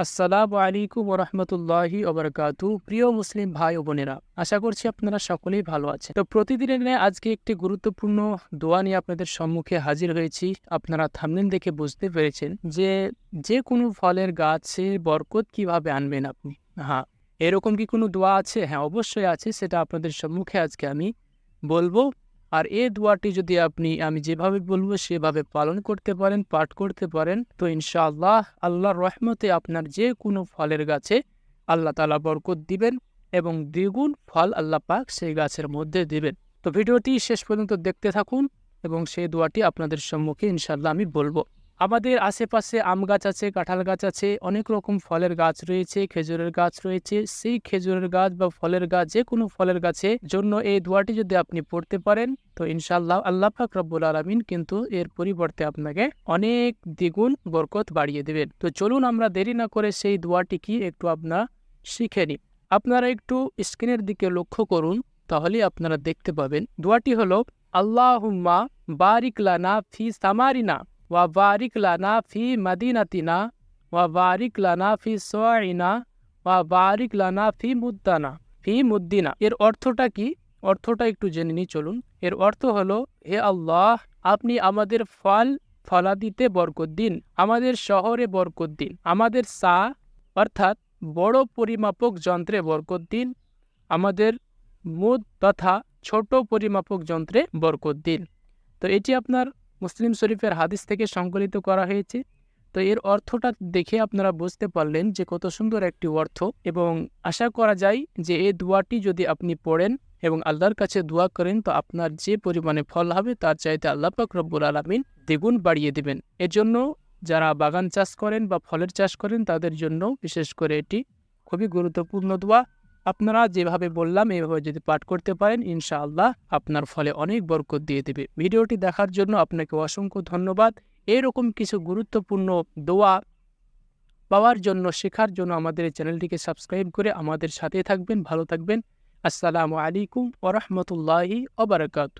আসসালামু আলাইকুম ওরহমতুল্লাহি ওবরাকাতু। প্রিয় মুসলিম ভাই ও বোনেরা, আশা করছি আপনারা সকলেই ভালো আছেন। তো প্রতিদিনের ন্যায় আজকে একটি গুরুত্বপূর্ণ দোয়া নিয়ে আপনাদের সম্মুখে হাজির হয়েছি। আপনারা থাম্বনেল দেখে বুঝতে পেরেছেন যে যে কোনো ফলের গাছে বরকত কিভাবে আনবেন আপনি। হ্যাঁ, এরকম কি কোনো দোয়া আছে? হ্যাঁ, অবশ্যই আছে। সেটা আপনাদের সম্মুখে আজকে আমি বলবো। আর এই দোয়াটি যদি আমি যেভাবে বলবো সেভাবে পালন করতে পারেন, পাঠ করতে পারেন, তো ইনশাআল্লাহ আল্লাহর রহমতে আপনার যে কোনো ফলের গাছে আল্লাহ তাআলা বরকত দিবেন এবং দ্বিগুণ ফল আল্লাহ পাক সেই গাছের মধ্যে দিবেন। তো ভিডিওটি শেষ পর্যন্ত দেখতে থাকুন এবং সেই দোয়াটি আপনাদের সম্মুখে ইনশাআল্লাহ আমি বলবো। আমাদের আশেপাশে আম গাছ আছে, কাঁঠাল গাছ আছে, অনেক রকম ফলের গাছ রয়েছে, খেজুরের গাছ রয়েছে। সেই খেজুরের গাছ বা ফলের গাছ, যে কোনো ফলের গাছের জন্য এই দোয়াটি যদি আপনি পড়তে পারেন, তো ইনশাআল্লাহ আল্লাহ পাক রব্বুল আলামিন কিন্তু এর পরিবর্তে আপনাকে অনেক দ্বিগুণ বরকত বাড়িয়ে দেবেন। তো চলুন আমরা দেরি না করে সেই দোয়াটি কি একটু আপনারা শিখে নিই। আপনারা একটু স্ক্রিনের দিকে লক্ষ্য করুন, তাহলেই আপনারা দেখতে পাবেন। দোয়াটি হলো আল্লাহুম্মা বারিক লানা ফি সামারিনা ওয়া বারিক লানা ফি মাদিনাতিনা ওয়া বারিক লানা ফি সোয়াইনা ওয়া বারিক লানা ফি মুদ্দিনা। এর অর্থটা কি? অর্থটা একটু জেনে নিই, চলুন। এর অর্থ হলো, হে আল্লাহ, আপনি আমাদের ফলাদিতে বরকত দিন, আমাদের শহরে বরকত দিন, আমাদের অর্থাৎ বড় পরিমাপক যন্ত্রে বরকত দিন, আমাদের মুদ তথা ছোট পরিমাপক যন্ত্রে বরকত দিন। তো এটি আপনার মুসলিম শরীফের হাদিস থেকে সংকলিত করা হয়েছে। তো এর অর্থটা দেখে আপনারা বুঝতে পারলেন যে কত সুন্দর একটি অর্থ, এবং আশা করা যায় যে এই দোয়াটি যদি আপনি পড়েন এবং আল্লাহর কাছে দোয়া করেন, তো আপনার যে পরিমাণে ফল হবে তার চাইতে আল্লাহ পাক রব্বুল আলামিন দ্বিগুণ বাড়িয়ে দিবেন। এজন্য যারা বাগান চাষ করেন বা ফলের চাষ করেন তাদের জন্য বিশেষ করে এটি খুবই গুরুত্বপূর্ণ দোয়া। আপনারা যেভাবে বললাম এভাবে যদি পাঠ করতে পারেন, ইনশাআল্লাহ আপনার ফলে অনেক বরকত দিয়ে দেবে। ভিডিওটি দেখার জন্য আপনাকে অসংখ্য ধন্যবাদ। এরকম কিছু গুরুত্বপূর্ণ দোয়া পাওয়ার জন্য, শেখার জন্য আমাদের এই চ্যানেলটিকে সাবস্ক্রাইব করে আমাদের সাথে থাকবেন। ভালো থাকবেন। আসসালামু আলাইকুম ওয়া রাহমাতুল্লাহি ওয়া বারাকাতুহু।